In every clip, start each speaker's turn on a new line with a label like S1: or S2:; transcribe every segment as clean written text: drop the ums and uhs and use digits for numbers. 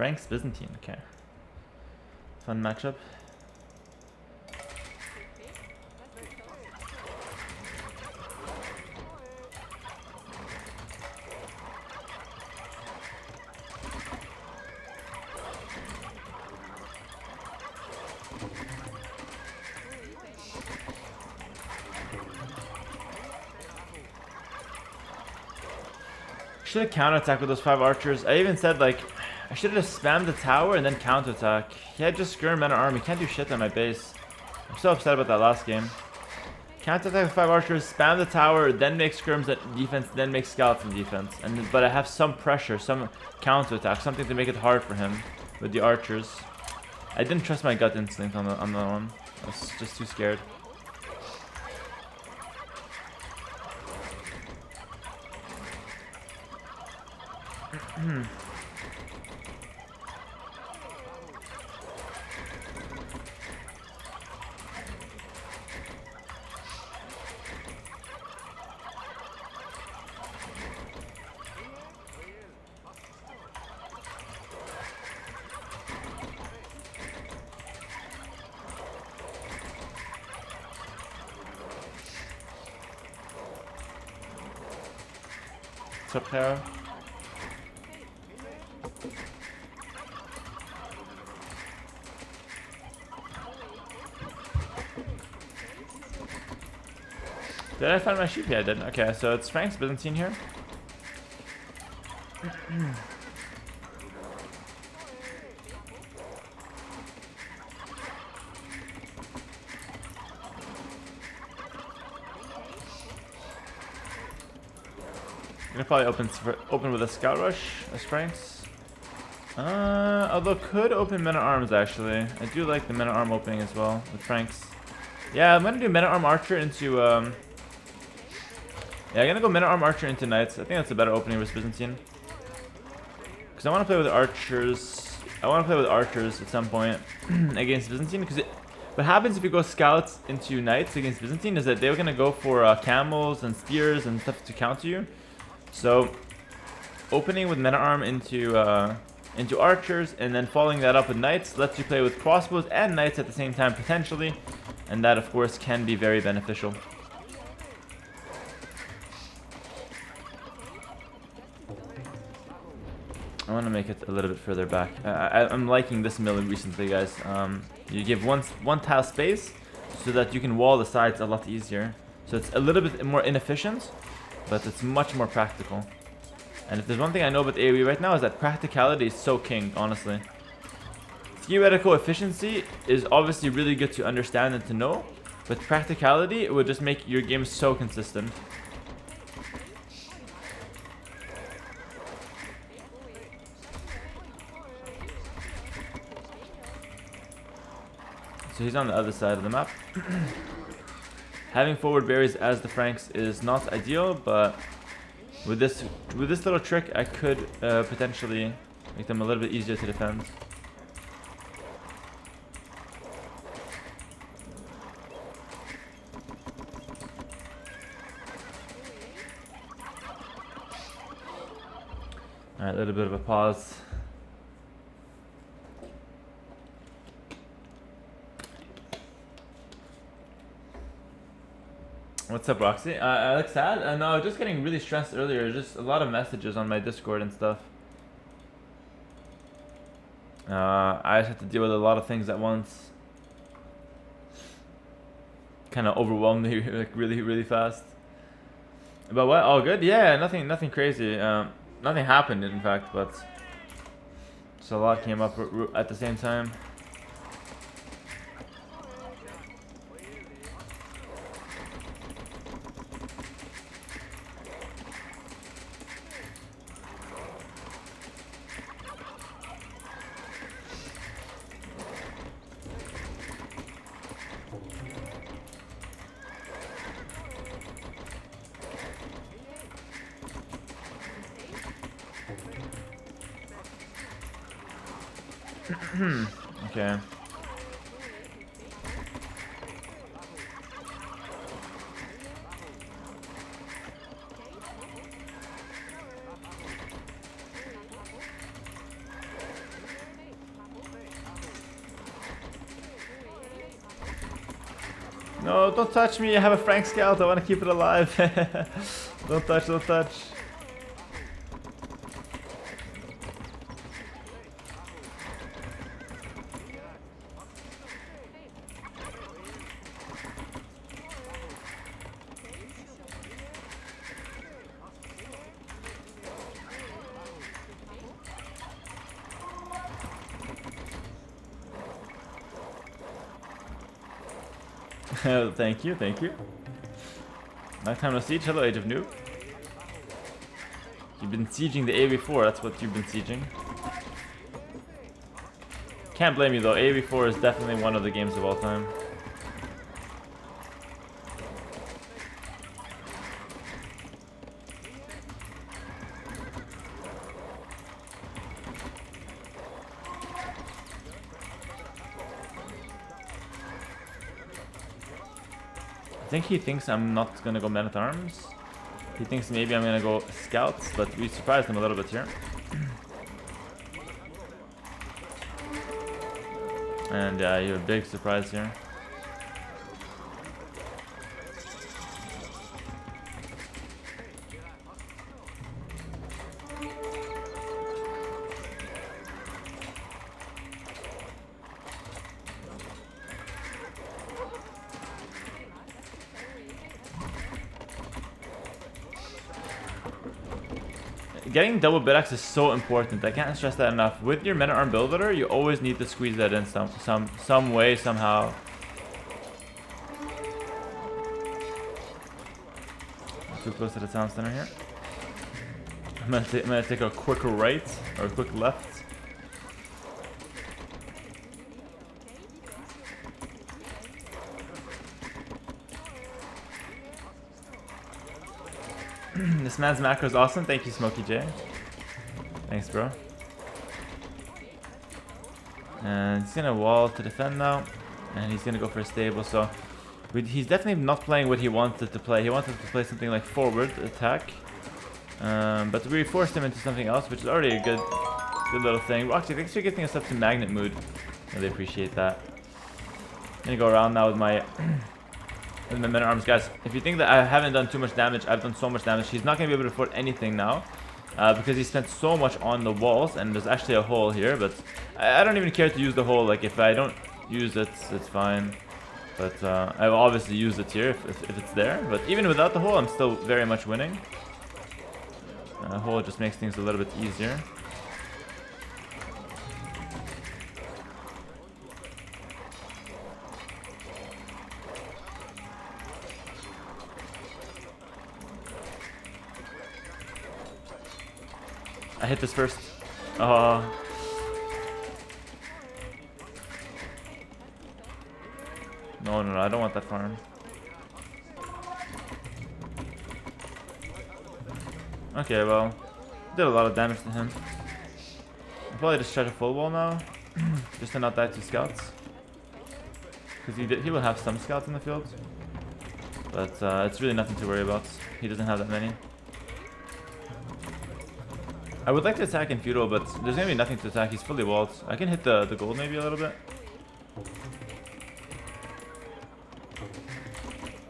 S1: Franks Byzantine. Okay. Fun matchup. Should have counterattacked with those 5 archers. I even said, like, I should have spammed the tower and then counterattack. He had just skirm men at army. Can't do shit on my base. I'm so upset about that last game. Counterattack with 5 archers, spam the tower, then make skirms at defense, then make scouts in defense. But I have some pressure, some counterattack, something to make it hard for him with the archers. I didn't trust my gut instinct on that one. I was just too scared. What's up, Hera? Did I find my sheep? Yeah, I did. Okay, so it's Franks Byzantine here. I'm gonna probably open with a scout rush as Franks. Although could open men at arms actually. I do like the men at arm opening as well with Franks. Yeah, I'm gonna do men at arm archer into yeah, I'm gonna go men at arm archer into knights. I think that's a better opening versus Byzantine. Because I want to play with archers. I want to play with archers at some point against Byzantine. Because what happens if you go scouts into knights against Byzantine is that they're gonna go for camels and spears and stuff to counter you. So opening with men at arm into archers and then following that up with knights lets you play with crossbows and knights at the same time potentially, and that of course can be very beneficial. I want to make it a little bit further back. I'm liking this mill recently, guys. You give one tile space so that you can wall the sides a lot easier. So it's a little bit more inefficient, but it's much more practical. And if there's one thing I know about AoE right now is that practicality is so king, honestly. Theoretical efficiency is obviously really good to understand and to know, but practicality would just make your game so consistent. So he's on the other side of the map. Having forward berries as the Franks is not ideal, but with this little trick, I could potentially make them a little bit easier to defend. Alright, a little bit of a pause. What's up, Roxy? I look sad? No, I was just getting really stressed earlier. Just a lot of messages on my Discord and stuff. I just had to deal with a lot of things at once. Kind of overwhelmed me like really fast. But what? All good? Yeah, nothing crazy. Nothing happened, in fact, but so a lot came up at the same time. Okay. No, don't touch me. I have a Frank Scout. I want to keep it alive. Don't touch, don't touch. Thank you, thank you. Nighttime no siege. Hello, Age of Noob. You've been sieging the AoE4, that's what you've been sieging. Can't blame you though, AoE4 is definitely one of the games of all time. I think he thinks I'm not gonna go men at arms. He thinks maybe I'm gonna go scouts, but we surprised him a little bit here. And yeah, you have a big surprise here. Getting double bit-axe is so important. I can't stress that enough. With your men-at-arm builder, you always need to squeeze that in some way, somehow. Too close to the town center here. I'm gonna take a quick right or a quick left. This man's macro is awesome. Thank you, Smokey J. Thanks, bro. And he's gonna wall to defend now, and he's gonna go for a stable. So he's definitely not playing what he wanted to play. He wanted to play something like forward attack, but we forced him into something else, which is already a good little thing. Roxy, thanks for getting us up to magnet mood. Really appreciate that. I'm gonna go around now with my. And the men at arms, guys. If you think that I haven't done too much damage, I've done so much damage. He's not gonna be able to afford anything now, because he spent so much on the walls, and there's actually a hole here. But I don't even care to use the hole. Like if I don't use it, it's fine. But I will obviously use it here if it's there. But even without the hole, I'm still very much winning. The hole just makes things a little bit easier. I hit this first. No, I don't want that farm. Okay, well, did a lot of damage to him. I'll probably just try to full wall now, just to not die to scouts. Because he will have some scouts in the field, but it's really nothing to worry about. He doesn't have that many. I would like to attack in feudal, but there's gonna be nothing to attack. He's fully walled. I can hit the gold maybe a little bit.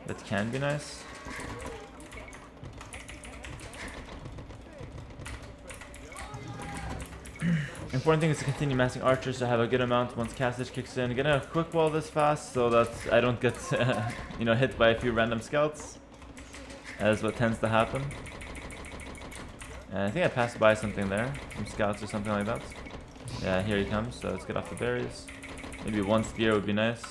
S1: That can be nice. Important thing is to continue massing archers to have a good amount once castage kicks in. Gonna quick wall this fast so that I don't get you know, hit by a few random scouts. That is what tends to happen. And I think I passed by something there, some scouts or something like that. Yeah, here he comes, so let's get off the berries. Maybe one spear would be nice.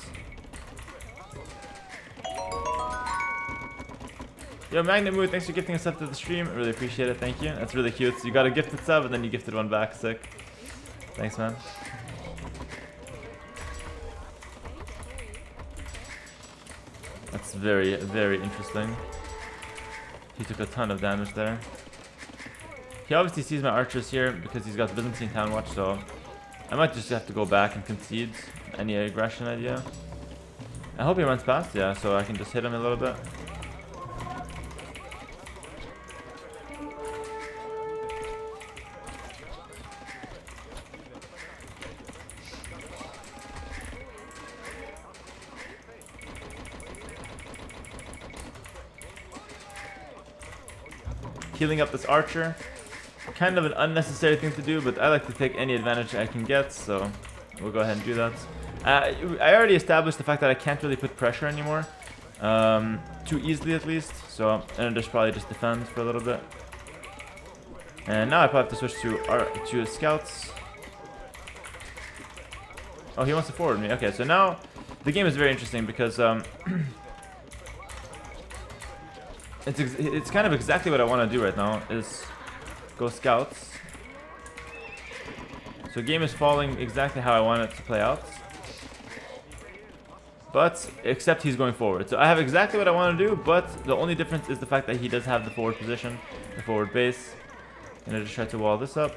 S1: Yo, Magnet Mood, thanks for gifting us up to the stream. I really appreciate it, thank you. That's really cute. So you got a gifted sub and then you gifted one back, sick. Thanks, man. That's very, very interesting. He took a ton of damage there. He obviously sees my archers here because he's got Byzantine Town Watch, so I might just have to go back and concede any aggression idea. I hope he runs past, yeah, so I can just hit him a little bit. healing up this archer. Kind of an unnecessary thing to do, but I like to take any advantage I can get, so we'll go ahead and do that. I already established the fact that I can't really put pressure anymore. Too easily at least, so I'm gonna just probably just defend for a little bit. And now I probably have to switch to scouts. Oh, he wants to forward me. Okay, so now the game is very interesting because it's kind of exactly what I want to do right now is go scouts. So game is falling exactly how I want it to play out. But, except he's going forward. So I have exactly what I want to do, but the only difference is the fact that he does have the forward position, the forward base. And I just try to wall this up.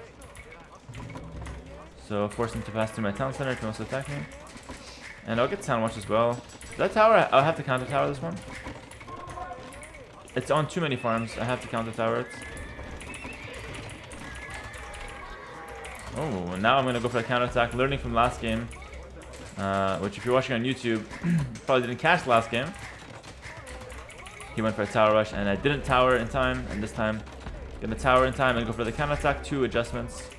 S1: So force him to pass through my town center if he wants to attack me. And I'll get town watch as well. That tower, I'll have to counter tower this one. It's on too many farms, I have to counter tower it. Oh, now I'm going to go for a counter attack, learning from last game. Which if you're watching on YouTube, probably didn't catch last game. He went for a tower rush and I didn't tower in time, and this time gonna tower in time and go for the counter attack, 2 adjustments.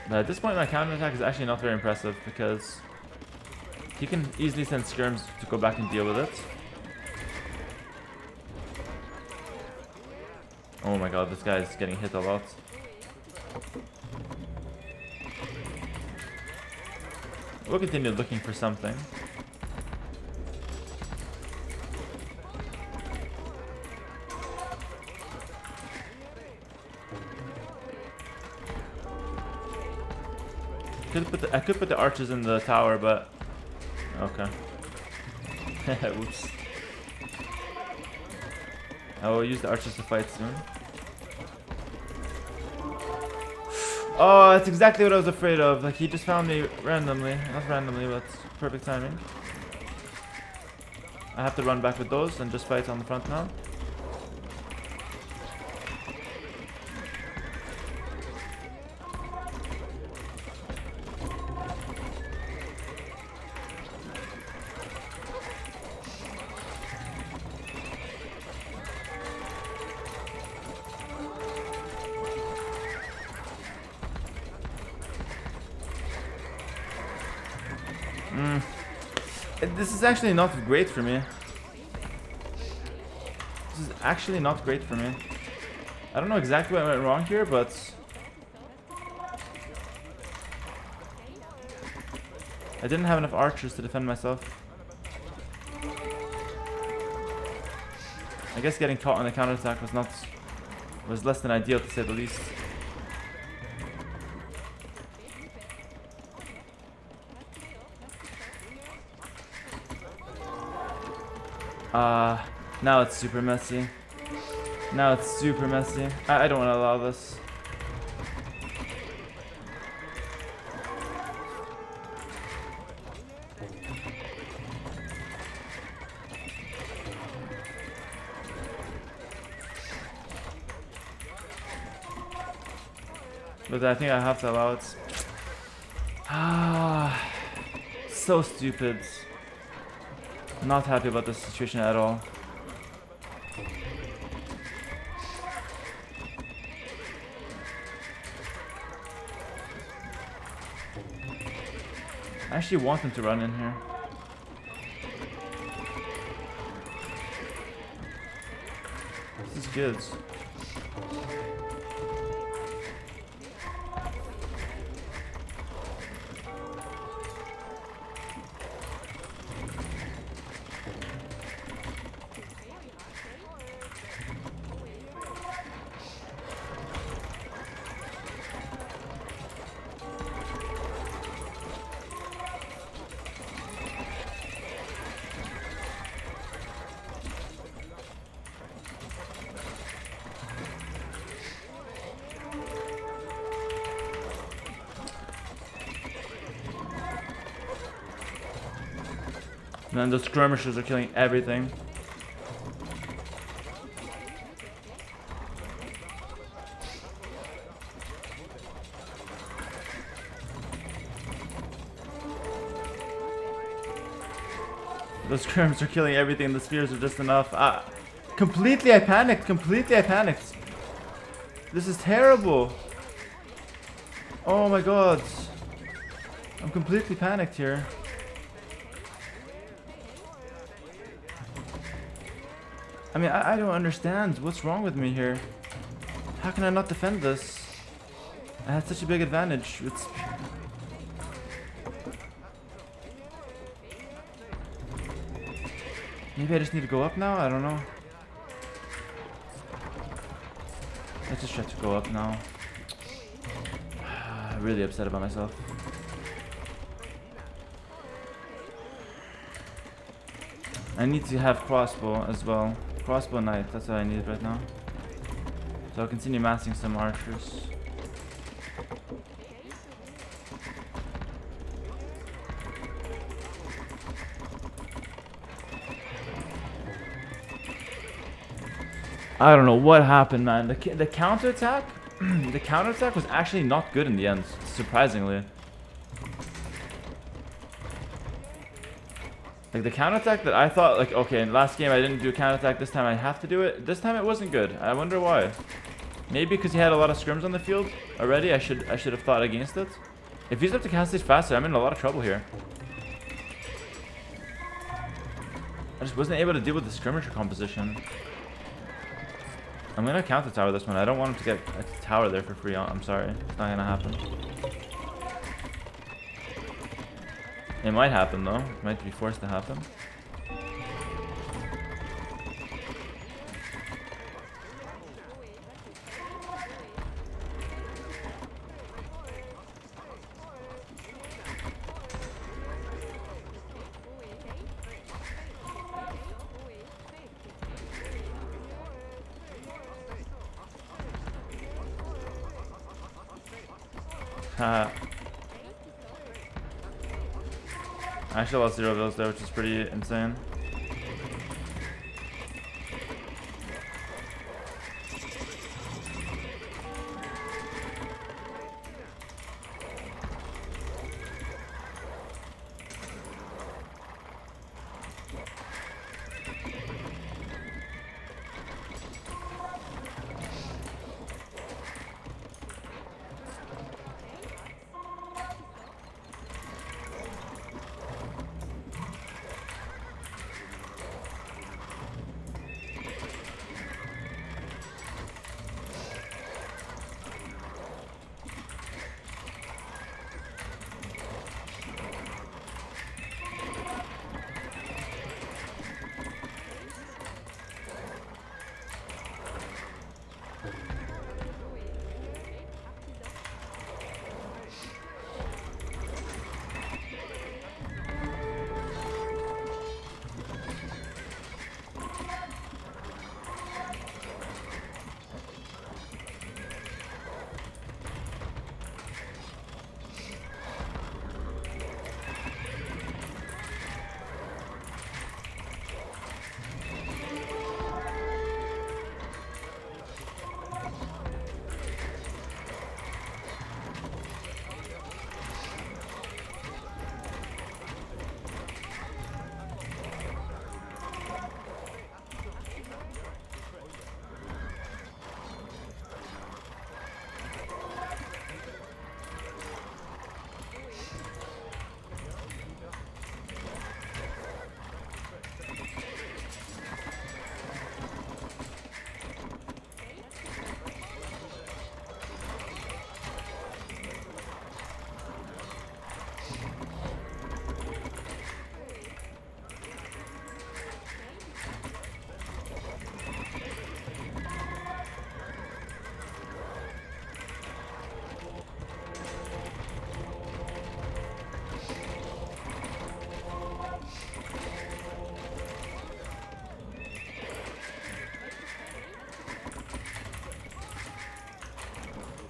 S1: But at this point my counter attack is actually not very impressive because he can easily send skirms to go back and deal with it. Oh my god, this guy is getting hit a lot. We'll continue looking for something. I could put the archers in the tower, but okay. Oops. I will use the archers to fight soon. Oh, that's exactly what I was afraid of. Like, he just found me randomly. Not randomly, but perfect timing. I have to run back with those and just fight on the front now. This is actually not great for me. This is actually not great for me. I don't know exactly what went wrong here, but I didn't have enough archers to defend myself. I guess getting caught on the counterattack was less than ideal, to say the least. Now it's super messy. Now it's super messy. I don't want to allow this. But I think I have to allow it. So stupid. Not happy about this situation at all. I actually want him to run in here. This is good. And then the skirmishers are killing everything. Those skirms are killing everything. The spears are just enough. Completely I panicked. Completely I panicked. This is terrible. Oh my god. I'm completely panicked here. I mean, I don't understand. What's wrong with me here? How can I not defend this? I had such a big advantage. Maybe I just need to go up now? I don't know. Let's just try to go up now. I'm really upset about myself. I need to have crossbow as well. Crossbow knight, that's what I need right now. So I'll continue massing some archers. I don't know what happened, man. The counterattack, the counterattack was actually not good in the end, surprisingly. Like the counterattack that I thought, like, okay, in last game I didn't do a counterattack, this time I have to do it. This time it wasn't good. I wonder why. Maybe because he had a lot of scrims on the field already. I should have thought against it. If he's up to cast this faster, I'm in a lot of trouble here. I just wasn't able to deal with the skirmisher composition. I'm gonna counter tower this one. I don't want him to get a tower there for free. I'm sorry. It's not gonna happen. It might happen though. It might be forced to happen. I actually lost 0 bills there, which is pretty insane.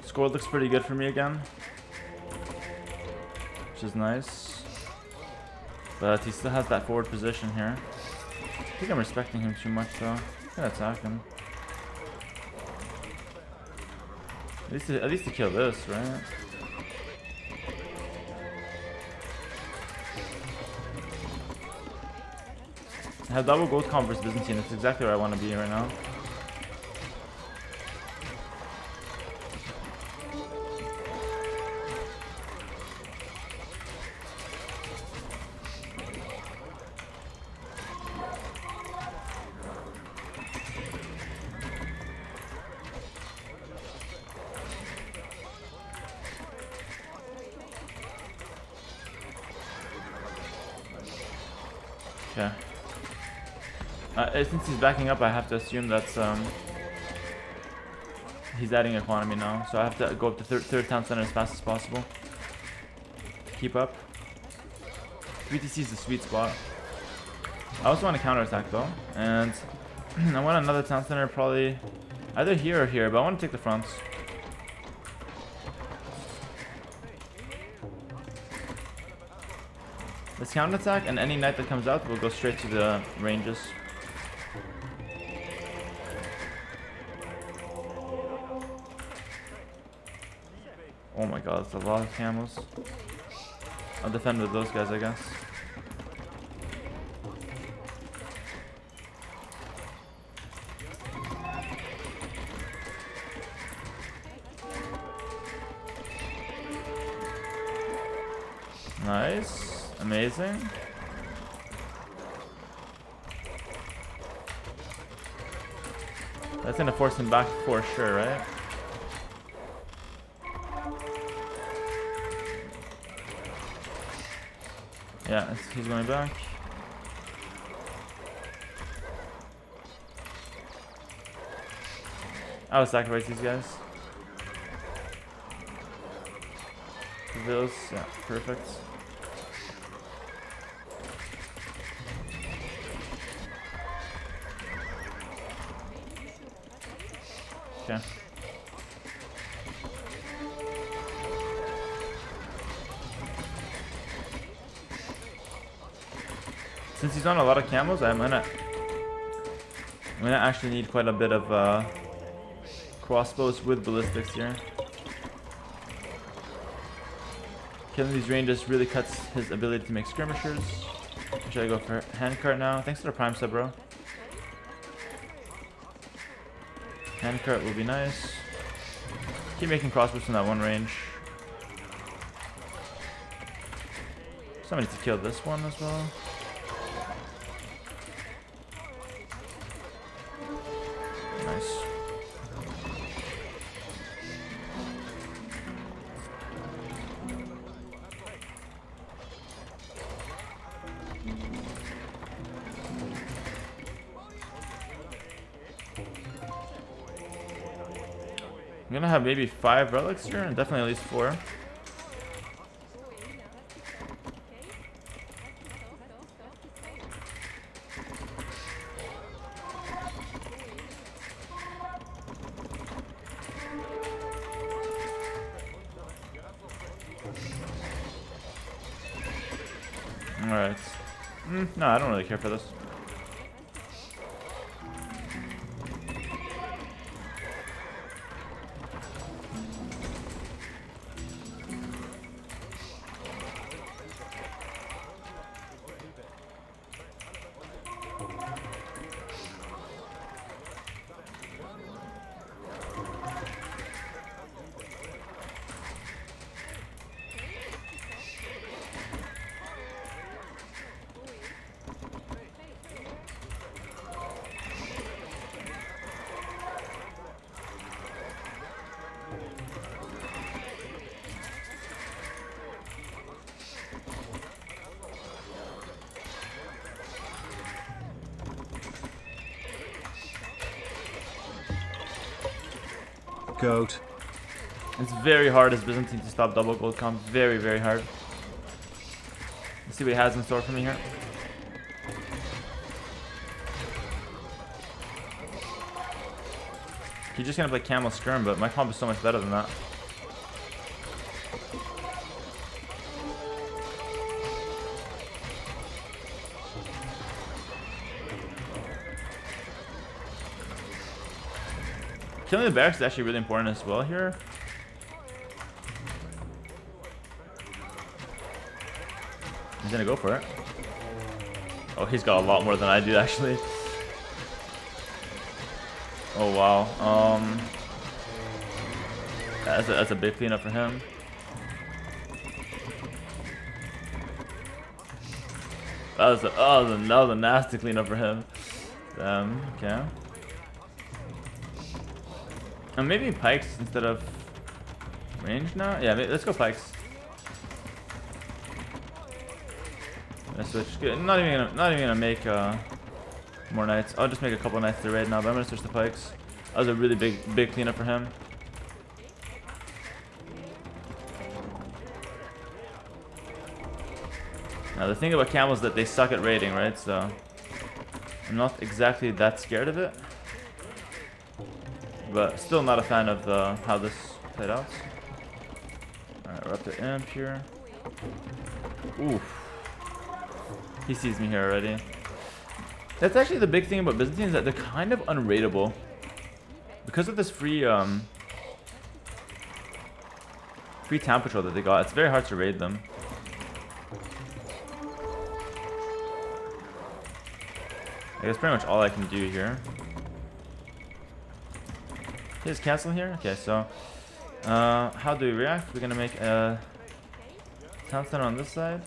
S1: Score looks pretty good for me again, which is nice. But he still has that forward position here. I think I'm respecting him too much though. I'm gonna attack him. At least to kill this, right? have double gold comp versus Byzantine. That's exactly where I want to be right now. Okay. Since he's backing up, I have to assume that's he's adding economy now, so I have to go up to third town center as fast as possible. Keep up. 3TC is the sweet spot. I also want to counterattack though, and I want another town center probably either here or here, but I want to take the fronts. Let's counterattack, and any knight that comes out will go straight to the ranges. Oh my god, that's a lot of camos. I'll defend with those guys, I guess. Nice. Amazing. That's gonna force him back for sure, right? Yeah, he's going back. I will sacrifice these guys. Vills, yeah, perfect. Okay. Since he's on a lot of camos, I'm gonna actually need quite a bit of crossbows with ballistics here. Killing these ranges really cuts his ability to make skirmishers. Should I go for handcart now? Thanks for the prime sub, bro. Handcart will be nice. Keep making crossbows from that one range. Somebody needs to kill this one as well. Nice. I'm gonna have maybe 5 relics here, and definitely at least 4. Alright. No, I don't really care for this.
S2: Goat.
S1: It's very hard as Byzantine to stop double gold comp. Very, very hard. Let's see what he has in store for me here. He's just gonna play Camel Skirm, but my comp is so much better than that. Killing the barracks is actually really important as well here. He's gonna go for it. Oh, he's got a lot more than I do, actually. Oh, wow. That's a big cleanup for him. That was a nasty cleanup for him. Okay. And maybe pikes instead of range now? Yeah, let's go pikes. Let's switch. Not even gonna make more knights. I'll just make a couple knights to raid now, but I'm gonna switch to pikes. That was a really big cleanup for him. Now the thing about camels is that they suck at raiding, right? So I'm not exactly that scared of it, but still not a fan of how this played out. Alright, we're up to imp here. Oof. He sees me here already. That's actually the big thing about Byzantines, that they're kind of unraidable. Because of this free town patrol that they got, it's very hard to raid them. I guess pretty much all I can do here. His castle here? Okay, so how do we react? We're gonna make a town center on this side.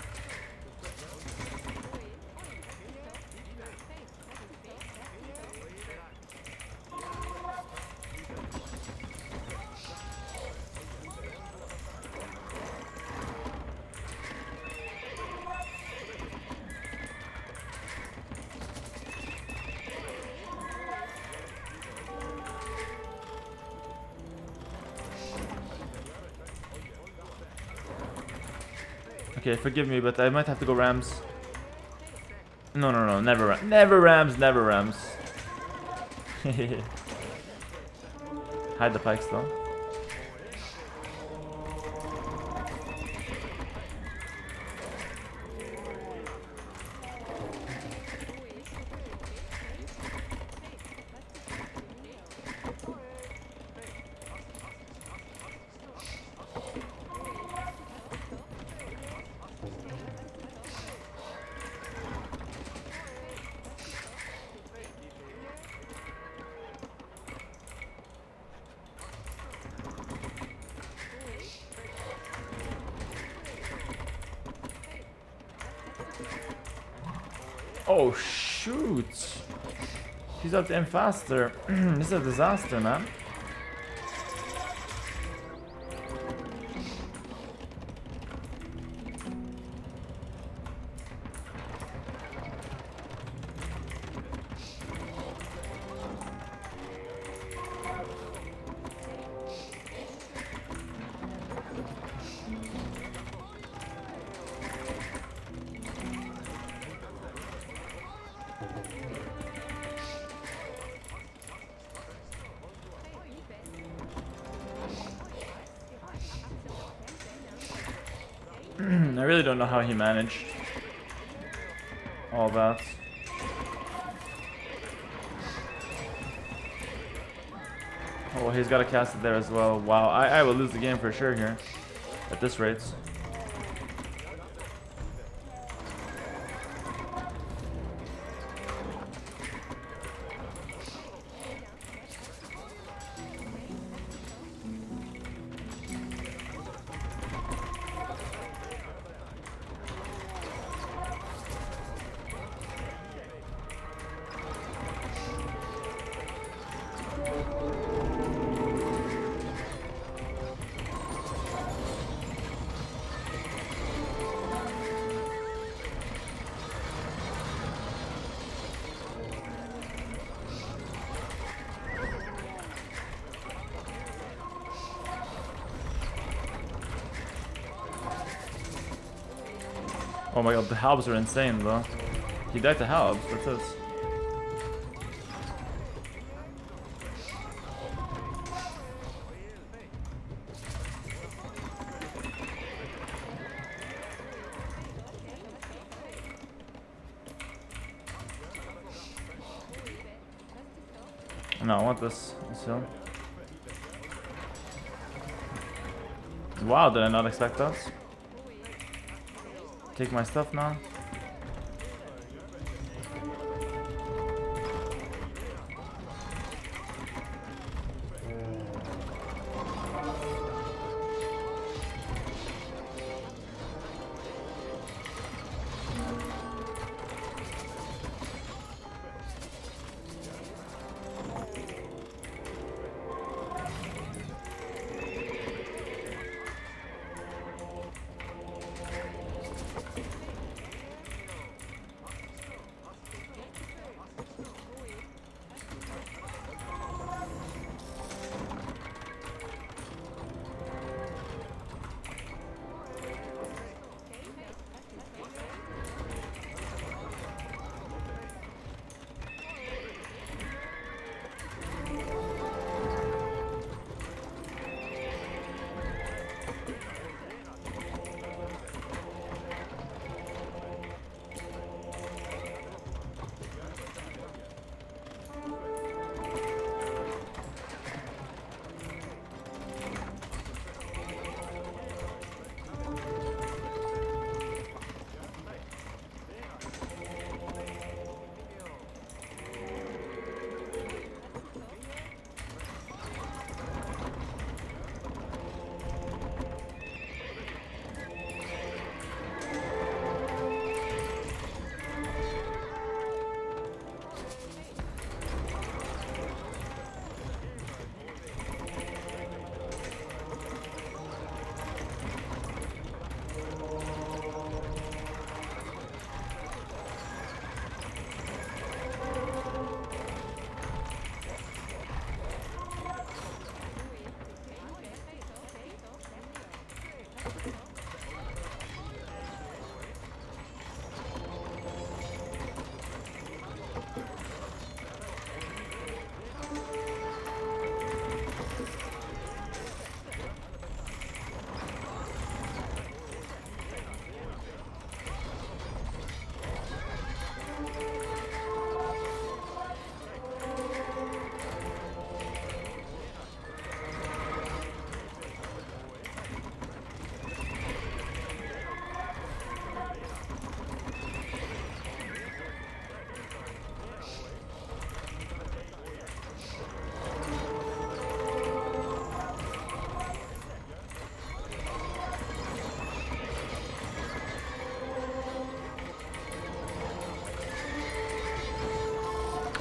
S1: Okay, forgive me, but I might have to go Rams. No, never Rams. Hide the pikes though. Oh shoot! He's up to him faster. This is a disaster, man. I really don't know how he managed all that. Oh, he's got a cast it there as well. Wow, I will lose the game for sure here at this rate. Oh my god, the halbs are insane though. He died to halbs, that's it. No, I want this. So. Wow, did I not expect that? Take my stuff now.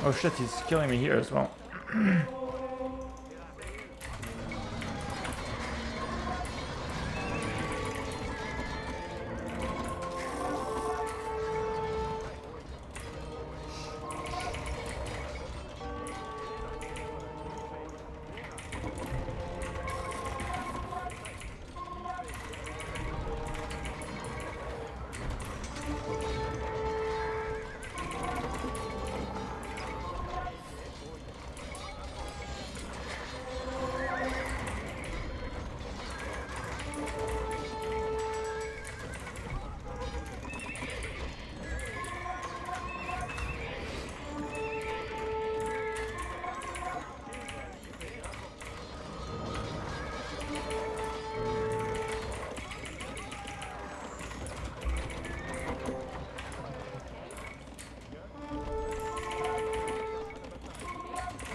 S1: Oh shit, he's killing me here as well.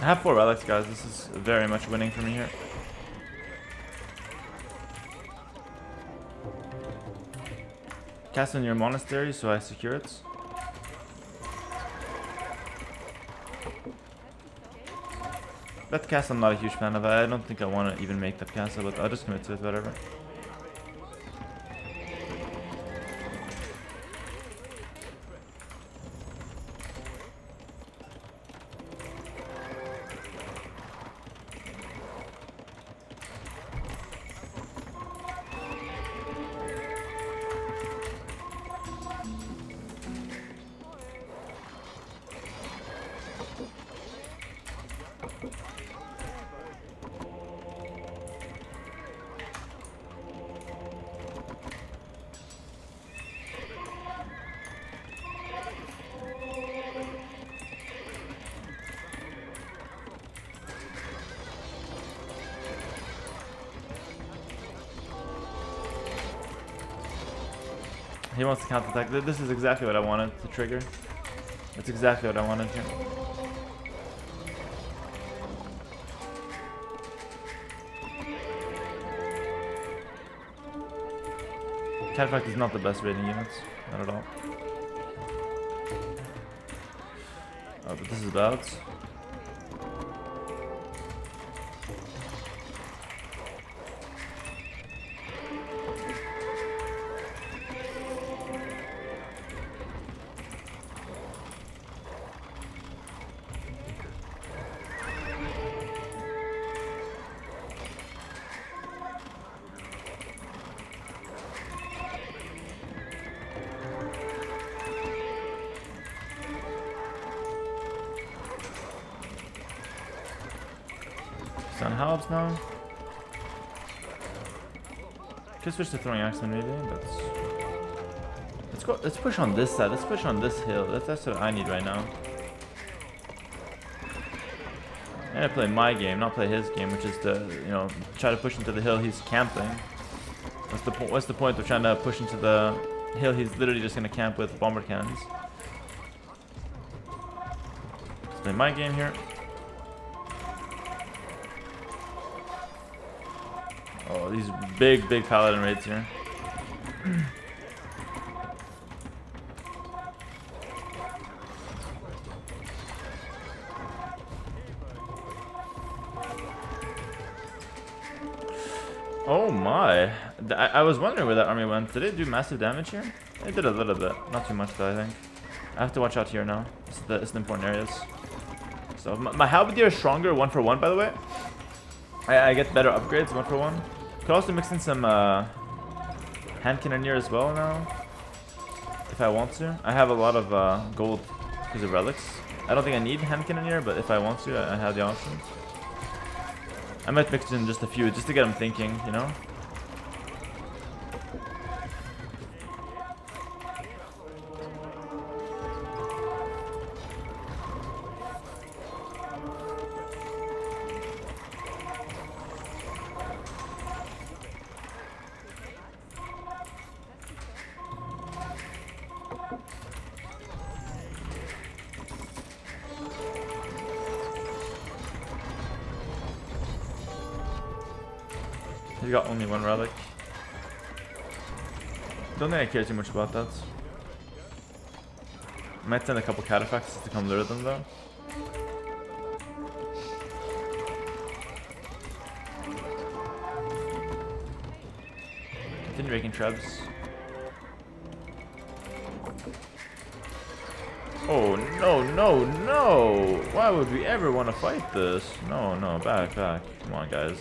S1: I have 4 relics, guys. This is very much winning for me here. Cast in your monastery, so I secure it. That cast I'm not a huge fan of. I don't think I want to even make that cast, but I'll just commit to it, whatever. He wants to counterattack. This is exactly what I wanted to trigger. That's exactly what I wanted here. Cataphract is not the best rating units. Not at all. Oh, but this is bad. Sun helps now. Could switch to throwing axeman maybe, but let's go. Let's push on this side. Let's push on this hill. That's what I need right now. I'm gonna play my game, not play his game, which is to try to push into the hill. He's camping. What's the point of trying to push into the hill? He's literally just gonna camp with bomber cannons. Let's play my game here. Oh, these big paladin raids here. Oh my. I was wondering where that army went. Did it do massive damage here? It did a little bit. Not too much though, I think. I have to watch out here now. It's the important areas. So my halberdier is stronger 1-for-1, by the way. I get better upgrades 1-for-1. Could also mix in some hand cannoneer as well now, if I want to. I have a lot of gold because of relics. I don't think I need hand cannoneer, but if I want to, I have the option. I might mix in just a few, just to get them thinking, you know? He's got only 1 relic. Don't think I care too much about that. Might send a couple cataphracts to come lure them though. continue making trebs. Oh, no, no, no! Why would we ever want to fight this? No, no, back, back. Come on, guys.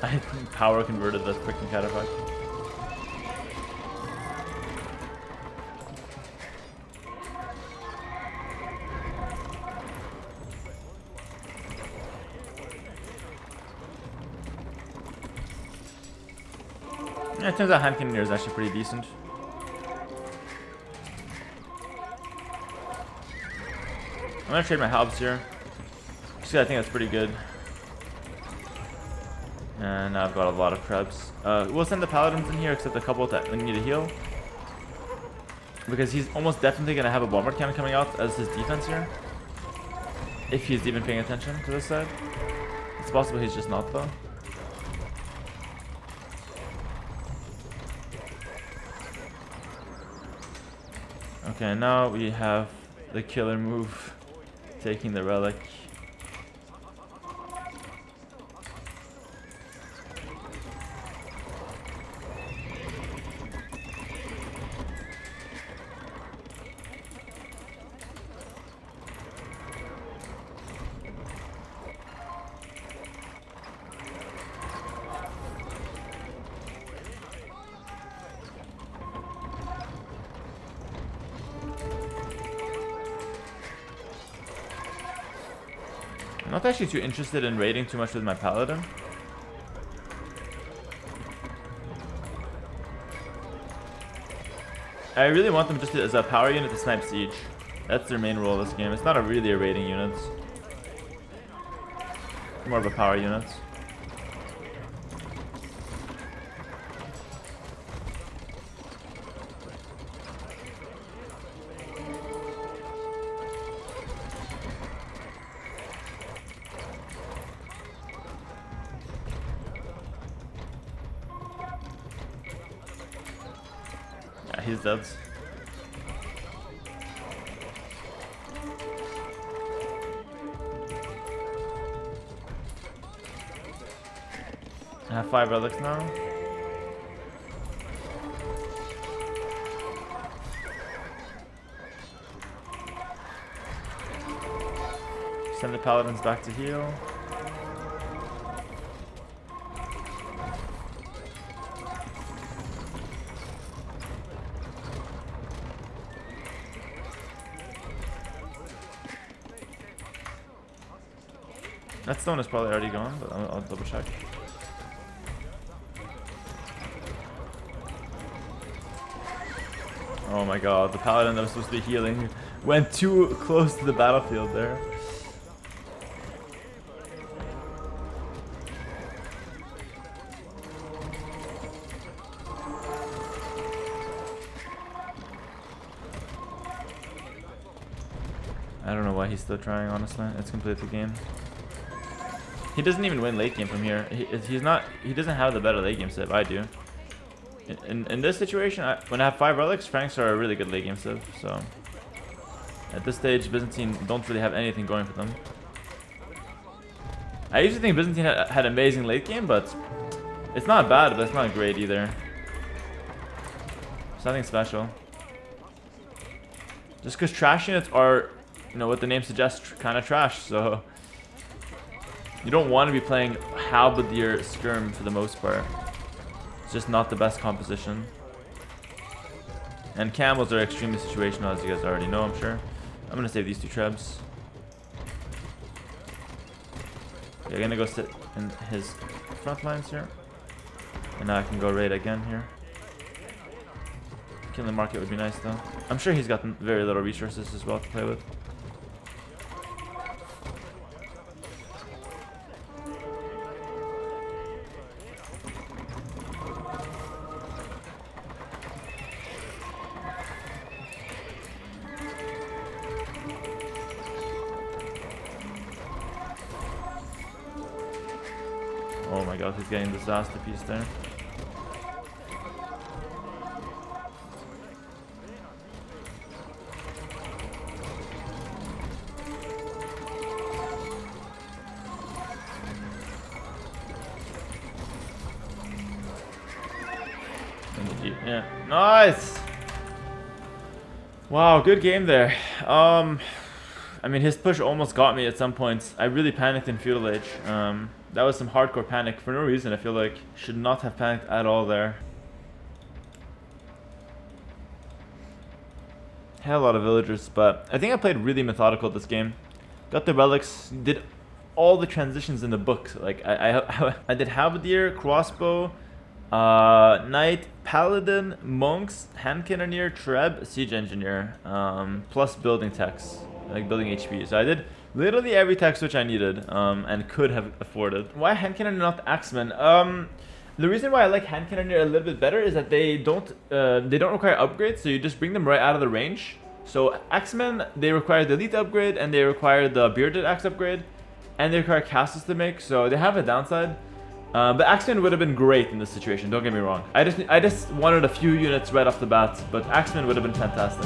S1: I power converted the freaking cataphract. Yeah, it turns out hand cannoneer is actually pretty decent. I'm gonna trade my halbs here. Just 'cause I think that's pretty good. And I've got a lot of krebs. We'll send the paladins in here, except a couple that need a heal. Because he's almost definitely going to have a bombard cannon coming out as his defense here. If he's even paying attention to this side. It's possible he's just not, though. Okay, now we have the killer move. Taking the relic. I'm not actually too interested in raiding too much with my paladin. I really want them just as a power unit to snipe siege. That's their main role of this game. It's not really a raiding unit. More of a power unit. He's dead. I have 5 relics now. Send the paladins back to heal. That stone is probably already gone, but I'll double check. Oh my god, the paladin that was supposed to be healing went too close to the battlefield there. I don't know why he's still trying, honestly. It's complete the game. He doesn't even win late game from here. He doesn't have the better late game civ. I do. In this situation, when I have 5 relics, Franks are a really good late game civ. So at this stage, Byzantine don't really have anything going for them. I usually think Byzantine had amazing late game, but it's not bad, but it's not great either. It's nothing special. Just because trash units are, you know, what the name suggests, kind of trash. So you don't want to be playing Halberdier Skirm for the most part. It's just not the best composition. And camels are extremely situational, as you guys already know, I'm sure. I'm going to save these 2 trebs. Okay, I'm going to go sit in his front lines here. And now I can go raid again here. Killing the market would be nice, though. I'm sure he's got very little resources as well to play with. Oh my god, he's getting disaster piece there. Yeah, nice. Wow, good game there. I mean, his push almost got me at some points. I really panicked in Feudal Age. That was some hardcore panic for no reason. I feel like should not have panicked at all there. Had a lot of villagers, but I think I played really methodical this game. Got the relics, did all the transitions in the book. Like I did halberdier, crossbow, knight, paladin, monks, hand cannoneer, treb, siege engineer, plus building techs, like building HP. So I did literally every tech switch I needed, and could have afforded. Why hand cannoneer, not axeman? The reason why I like hand cannoneer a little bit better is that they don't require upgrades, so you just bring them right out of the range. So axemen, they require the elite upgrade, and they require the bearded axe upgrade, and they require castles to make, so they have a downside. But axemen would have been great in this situation, don't get me wrong. I just wanted a few units right off the bat, but axemen would have been fantastic.